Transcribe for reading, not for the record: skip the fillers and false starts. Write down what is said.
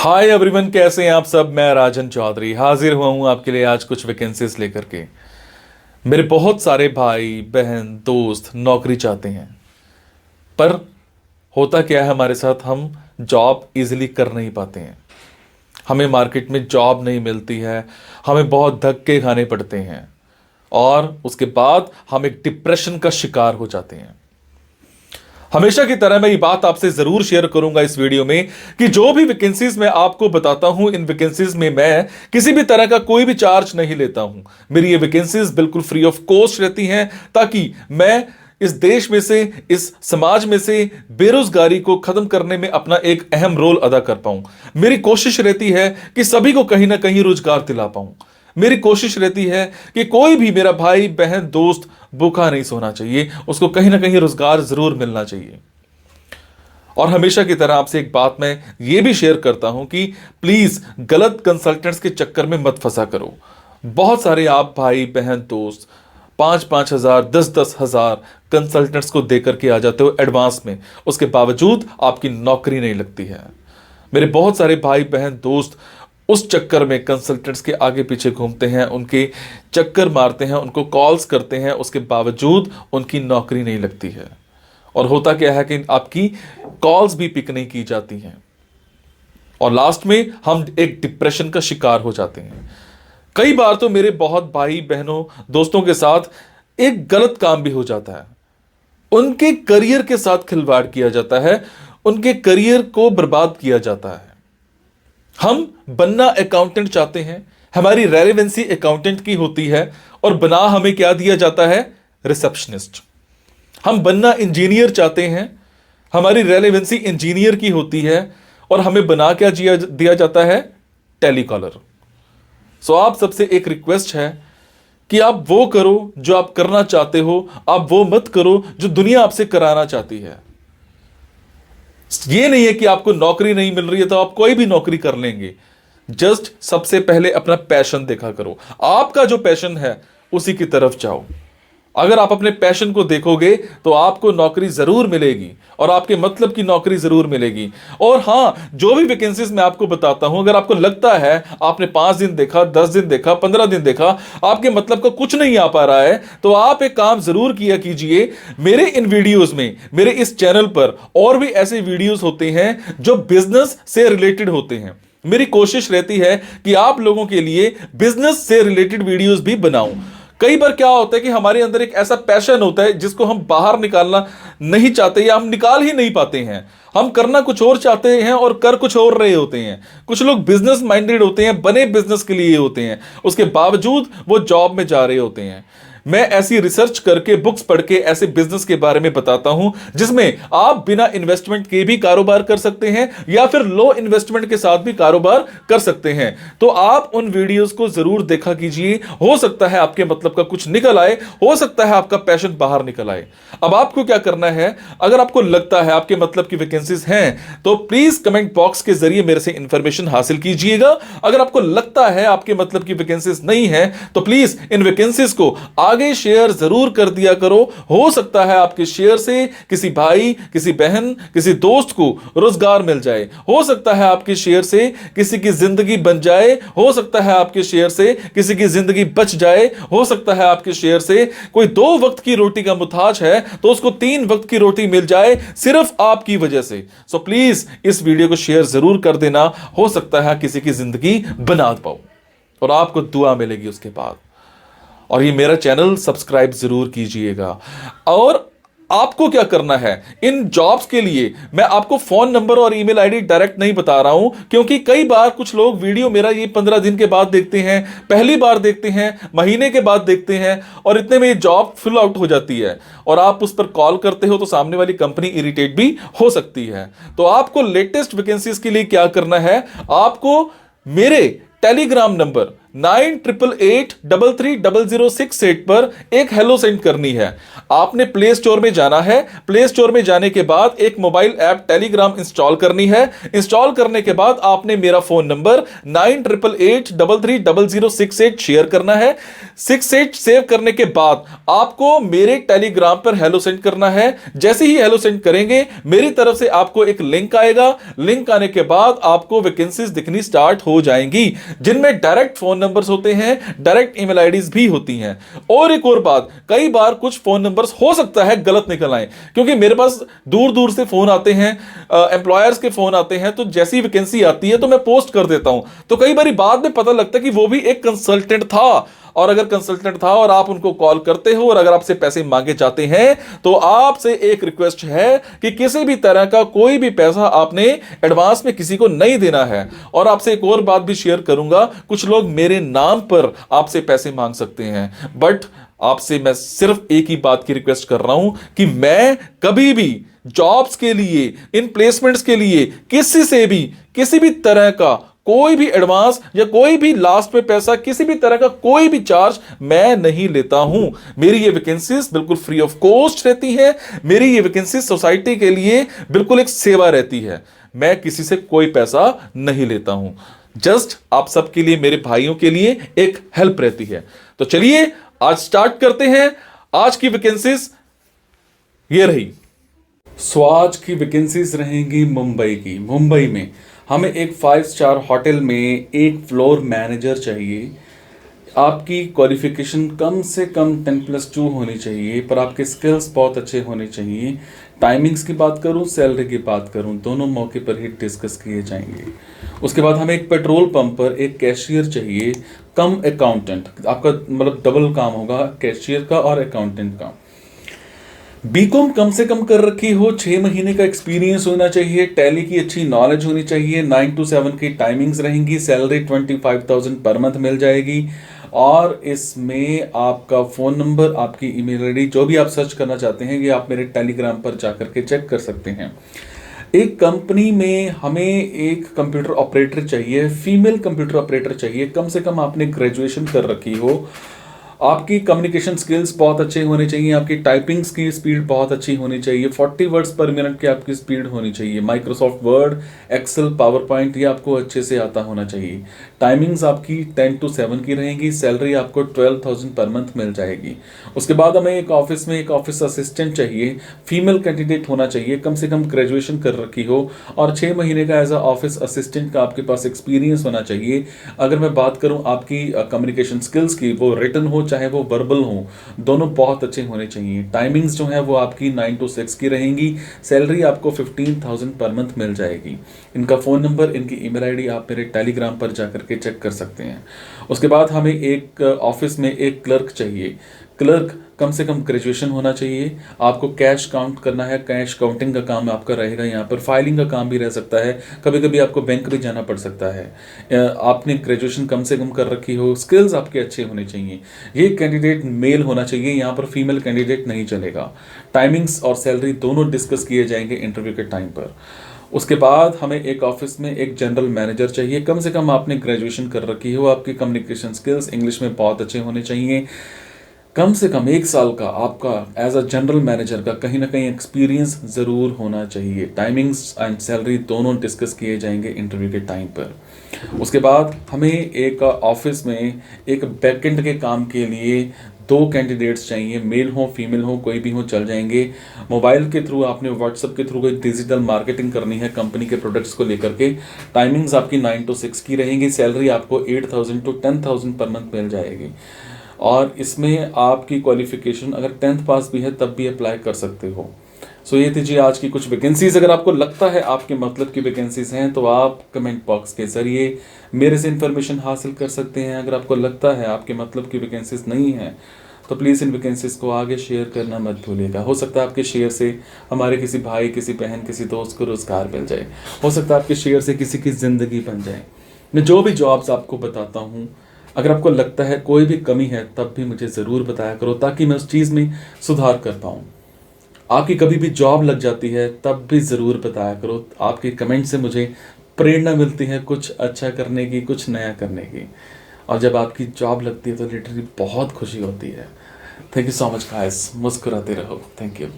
Hi everyone, कैसे हैं आप सब। मैं राजन चौधरी हाजिर हुआ हूं आपके लिए आज कुछ वैकेंसीज लेकर के। मेरे बहुत सारे भाई बहन दोस्त नौकरी चाहते हैं, पर होता क्या है हमारे साथ, हम जॉब इजीली कर नहीं पाते हैं। हमें मार्केट में जॉब नहीं मिलती है, हमें बहुत धक्के खाने पड़ते हैं और उसके बाद हम एक डिप्रेशन का शिकार हो जाते हैं। हमेशा की तरह मैं ये बात आपसे जरूर शेयर करूंगा इस वीडियो में कि जो भी वैकेंसीज मैं आपको बताता हूं, इन वैकेंसीज में मैं किसी भी तरह का कोई भी चार्ज नहीं लेता हूं। मेरी ये वैकेंसीज बिल्कुल फ्री ऑफ कॉस्ट रहती हैं, ताकि मैं इस देश में से, इस समाज में से बेरोजगारी को खत्म करने में अपना एक अहम रोल अदा कर पाऊं। मेरी कोशिश रहती है कि सभी को कहीं ना कहीं रोजगार दिला पाऊं। मेरी कोशिश रहती है कि कोई भी मेरा भाई बहन दोस्त भूखा नहीं सोना चाहिए, उसको कहीं ना कहीं रोजगार जरूर मिलना चाहिए। और हमेशा की तरह आपसे एक बात मैं ये भी शेयर करता हूं कि प्लीज गलत कंसल्टेंट्स के चक्कर में मत फंसा करो। बहुत सारे आप भाई बहन दोस्त 5,000 10,000 कंसल्टेंट्स को देकर के आ जाते हो एडवांस में, उसके बावजूद आपकी नौकरी नहीं लगती है। मेरे बहुत सारे भाई बहन दोस्त उस चक्कर में कंसल्टेंट्स के आगे पीछे घूमते हैं, उनके चक्कर मारते हैं, उनको कॉल्स करते हैं, उसके बावजूद उनकी नौकरी नहीं लगती है। और होता क्या है कि आपकी कॉल्स भी पिक नहीं की जाती हैं और लास्ट में हम एक डिप्रेशन का शिकार हो जाते हैं। कई बार तो मेरे बहुत भाई बहनों दोस्तों के साथ एक गलत काम भी हो जाता है। उनके करियर के साथ खिलवाड़ किया जाता है, उनके करियर को बर्बाद किया जाता है। हम बनना अकाउंटेंट चाहते हैं, हमारी रेलेवेंसी अकाउंटेंट की होती है और बना हमें क्या दिया जाता है, रिसेप्शनिस्ट। हम बनना इंजीनियर चाहते हैं, हमारी रेलेवेंसी इंजीनियर की होती है और हमें बना क्या दिया जाता है, टेलीकॉलर। सो आप सबसे एक रिक्वेस्ट है कि आप वो करो जो आप करना चाहते हो, आप वो मत करो जो दुनिया आपसे कराना चाहती है। ये नहीं है कि आपको नौकरी नहीं मिल रही है तो आप कोई भी नौकरी कर लेंगे। जस्ट सबसे पहले अपना पैशन देखा करो, आपका जो पैशन है उसी की तरफ जाओ। अगर आप अपने पैशन को देखोगे तो आपको नौकरी जरूर मिलेगी और आपके मतलब की नौकरी जरूर मिलेगी। और हां, जो भी वैकेंसीज मैं आपको बताता हूं, अगर आपको लगता है आपने 5 दिन देखा, 10 दिन देखा, 15 दिन देखा, आपके मतलब का कुछ नहीं आ पा रहा है, तो आप एक काम जरूर किया कीजिए। मेरे इन वीडियोस में, मेरे इस चैनल पर और भी ऐसे वीडियोस होते हैं जो बिजनेस से रिलेटेड होते हैं। मेरी कोशिश रहती है कि आप लोगों के लिए बिजनेस से रिलेटेड वीडियोस भी बनाऊं। कई बार क्या होता है कि हमारे अंदर एक ऐसा पैशन होता है जिसको हम बाहर निकालना नहीं चाहते या हम निकाल ही नहीं पाते हैं। हम करना कुछ और चाहते हैं और कर कुछ और रहे होते हैं। कुछ लोग बिजनेस माइंडेड होते हैं, बने बिजनेस के लिए होते हैं, उसके बावजूद वो जॉब में जा रहे होते हैं। मैं ऐसी रिसर्च करके, बुक्स पढ़ के ऐसे बिजनेस के बारे में बताता हूं जिसमें आप बिना इन्वेस्टमेंट के भी कारोबार कर सकते हैं या फिर लो इन्वेस्टमेंट के साथ भी कारोबार कर सकते हैं। तो आप उन वीडियोस को जरूर देखा कीजिए। हो सकता है आपके मतलब का कुछ निकल आए, हो सकता है आपका पैशन बाहर निकल आए। अब आपको क्या करना है, अगर आपको लगता है आपके मतलब की वैकेंसीज हैं तो प्लीज कमेंट बॉक्स के जरिए मेरे से इंफॉर्मेशन हासिल कीजिएगा। अगर आपको लगता है आपके मतलब की वैकेंसीज नहीं है तो प्लीज इन वैकेंसीज को आगे शेयर जरूर कर दिया करो। हो सकता है आपके शेयर से किसी भाई, किसी बहन, किसी दोस्त को रोजगार मिल जाए। हो सकता है आपके शेयर से किसी की जिंदगी बन जाए। हो सकता है आपके शेयर से किसी की जिंदगी बच जाए। हो सकता है आपके शेयर से कोई 2 वक्त की रोटी का मुताज है तो उसको 3 वक्त की रोटी मिल जाए, सिर्फ आपकी वजह से। सो प्लीज इस वीडियो को शेयर जरूर कर देना। हो सकता है किसी की जिंदगी बना पाओ और आपको दुआ मिलेगी उसके बाद। और ये मेरा चैनल सब्सक्राइब जरूर कीजिएगा। और आपको क्या करना है, इन जॉब्स के लिए मैं आपको फोन नंबर और ईमेल आईडी डायरेक्ट नहीं बता रहा हूं, क्योंकि कई बार कुछ लोग वीडियो मेरा ये 15 दिन के बाद देखते हैं, पहली बार देखते हैं, महीने के बाद देखते हैं और इतने में ये जॉब फिल आउट हो जाती है और आप उस पर कॉल करते हो तो सामने वाली कंपनी इरिटेट भी हो सकती है। तो आपको लेटेस्ट वैकेंसीज के लिए क्या करना है, आपको मेरे टेलीग्राम नंबर 9888330068 पर एक हेलो सेंड करनी है। आपने प्ले स्टोर में जाना है, प्ले स्टोर में जाने के बाद एक मोबाइल ऐप टेलीग्राम इंस्टॉल करनी है। इंस्टॉल करने के बाद आपने मेरा फोन नंबर 9888330068 शेयर करना है। 68 सेव करने के बाद आपको मेरे टेलीग्राम पर हेलो सेंड करना है। जैसे ही हेलो सेंड करेंगे मेरी तरफ से आपको एक लिंक आएगा। लिंक आने के बाद आपको वैकेंसीज दिखनी स्टार्ट हो जाएंगी, जिनमें डायरेक्ट फोन नंबर्स होते हैं, डायरेक्ट ईमेल आईडीज भी होती हैं। और एक और बात, कई बार कुछ फोन नंबर्स हो सकता है गलत निकल आए, क्योंकि मेरे पास दूर दूर से फोन आते हैं, एम्प्लॉयर्स के फोन आते हैं, तो जैसी वैकेंसी आती है तो मैं पोस्ट कर देता हूं। तो कई बार बाद में पता लगता है कि वो भी एक कंसल्टेंट था, और अगर कंसल्टेंट था और आप उनको कॉल करते हो और अगर आपसे पैसे मांगे जाते हैं, तो आपसे एक रिक्वेस्ट है कि किसी भी तरह का कोई भी पैसा आपने एडवांस में किसी को नहीं देना है। और आपसे एक और बात भी शेयर करूंगा, कुछ लोग मेरे नाम पर आपसे पैसे मांग सकते हैं, बट आपसे मैं सिर्फ एक ही बात की रिक्वेस्ट कर रहा हूं कि मैं कभी भी जॉब्स के लिए, इन प्लेसमेंट्स के लिए किसी से भी किसी भी तरह का कोई भी एडवांस या कोई भी लास्ट में पैसा, किसी भी तरह का कोई भी चार्ज मैं नहीं लेता हूं। मेरी ये वैकेंसीज बिल्कुल फ्री ऑफ कॉस्ट रहती है। मेरी ये वैकेंसीज सोसाइटी के लिए बिल्कुल एक सेवा रहती है। मैं किसी से कोई पैसा नहीं लेता हूं, जस्ट आप सबके लिए, मेरे भाइयों के लिए एक हेल्प रहती है। तो चलिए आज स्टार्ट करते हैं। आज की वैकेंसीज ये रही। सो आज की वैकेंसीज रहेंगी मुंबई की। मुंबई में हमें एक 5 स्टार होटल में एक फ्लोर मैनेजर चाहिए। आपकी क्वालिफिकेशन कम से कम 10+2 होनी चाहिए, पर आपके स्किल्स बहुत अच्छे होने चाहिए। टाइमिंग्स की बात करूं, सैलरी की बात करूं, दोनों मौके पर ही डिस्कस किए जाएंगे। उसके बाद हमें एक पेट्रोल पंप पर एक कैशियर चाहिए, कम अकाउंटेंट। आपका मतलब डबल काम होगा, कैशियर का और अकाउंटेंट का। बीकॉम कम से कम कर रखी हो, 6 महीने का एक्सपीरियंस होना चाहिए, टैली की अच्छी नॉलेज होनी चाहिए। 9 to 7 की टाइमिंग्स रहेंगी, सैलरी 25,000 पर मंथ मिल जाएगी। और इसमें आपका फ़ोन नंबर, आपकी ईमेल आईडी, जो भी आप सर्च करना चाहते हैं, ये आप मेरे टेलीग्राम पर जाकर के चेक कर सकते हैं। एक कंपनी में हमें एक कंप्यूटर ऑपरेटर चाहिए, फीमेल कंप्यूटर ऑपरेटर चाहिए। कम से कम आपने ग्रेजुएशन कर रखी हो, आपकी कम्युनिकेशन स्किल्स बहुत अच्छे होने चाहिए, आपकी टाइपिंग्स की स्पीड बहुत अच्छी होनी चाहिए, 40 वर्ड्स पर मिनट की आपकी स्पीड होनी चाहिए। Microsoft Word, Excel, PowerPoint ये आपको अच्छे से आता होना चाहिए। टाइमिंग्स आपकी 10 to 7 की रहेंगी, सैलरी आपको 12,000 पर मंथ मिल जाएगी। उसके बाद हमें एक ऑफिस में एक ऑफिस असिस्टेंट चाहिए, फीमेल कैंडिडेट होना चाहिए, कम से कम ग्रेजुएशन कर रखी हो और 6 महीने का एज अ ऑफिस असिस्टेंट का आपके पास एक्सपीरियंस होना चाहिए। अगर मैं बात करूं आपकी कम्युनिकेशन स्किल्स की, वो रिटन हो चाहे वो वर्बल हो, दोनों बहुत अच्छे होने चाहिए। टाइमिंग्स जो है वो आपकी 9 to 6 की रहेंगी, सैलरी आपको 15,000 पर मंथ मिल जाएगी। इनका फ़ोन नंबर, इनकी ईमेल आईडी आप मेरे टेलीग्राम पर जाकर के चेक कर सकते हैं। उसके बाद हमें एक ऑफिस में एक क्लर्क चाहिए। क्लर्क कम से कम ग्रेजुएशन होना चाहिए, आपको कैश काउंट करना है, कैश काउंटिंग का काम आपका रहेगा। यहाँ पर फाइलिंग का काम भी रह सकता है, कभी कभी आपको बैंक भी जाना पड़ सकता है। आपने ग्रेजुएशन कम से कम कर रखी हो, स्किल्स आपके अच्छे होने चाहिए। ये कैंडिडेट मेल होना चाहिए, यहाँ पर फीमेल कैंडिडेट नहीं चलेगा। टाइमिंग्स और सैलरी दोनों डिस्कस किए जाएंगे इंटरव्यू के टाइम पर। उसके बाद हमें एक ऑफिस में एक जनरल मैनेजर चाहिए, कम से कम आपने ग्रेजुएशन कर रखी हो, आपकी कम्युनिकेशन स्किल्स इंग्लिश में बहुत अच्छे होने चाहिए। कम से कम 1 साल का आपका एज अ जनरल मैनेजर का कहीं ना कहीं एक्सपीरियंस ज़रूर होना चाहिए। टाइमिंग्स एंड सैलरी दोनों डिस्कस किए जाएंगे इंटरव्यू के टाइम पर। उसके बाद हमें एक ऑफिस में एक बैकएंड के काम के लिए 2 कैंडिडेट्स चाहिए, मेल हो फीमेल हो, कोई भी हो चल जाएंगे। मोबाइल के थ्रू आपने व्हाट्सएप के थ्रू कोई डिजिटल मार्केटिंग करनी है कंपनी के प्रोडक्ट्स को लेकर के। टाइमिंग्स आपकी 9 to 6 की रहेंगी, सैलरी आपको 8,000 to 10,000 पर मंथ मिल जाएगी। और इसमें आपकी क्वालिफिकेशन अगर 10th पास भी है तब भी अप्लाई कर सकते हो। सो ये थी जी आज की कुछ वैकेंसीज। अगर आपको लगता है आपके मतलब की वैकेंसीज हैं तो आप कमेंट बॉक्स के जरिए मेरे से इन्फॉर्मेशन हासिल कर सकते हैं। अगर आपको लगता है आपके मतलब की वैकेंसीज नहीं हैं तो प्लीज़ इन वैकेंसीज को आगे शेयर करना मत भूलिएगा। हो सकता है आपके शेयर से हमारे किसी भाई, किसी बहन, किसी दोस्त को रोज़गार मिल जाए। हो सकता है आपके शेयर से किसी की ज़िंदगी बन जाए। मैं जो भी जॉब्स आपको बताता हूँ, अगर आपको लगता है कोई भी कमी है तब भी मुझे ज़रूर बताया करो, ताकि मैं उस चीज़ में सुधार कर पाऊँ। आपकी कभी भी जॉब लग जाती है तब भी ज़रूर बताया करो। आपके कमेंट से मुझे प्रेरणा मिलती है कुछ अच्छा करने की, कुछ नया करने की। और जब आपकी जॉब लगती है तो लिटरली बहुत खुशी होती है। Thank you so much guys, मुस्कुराते रहो। Thank you.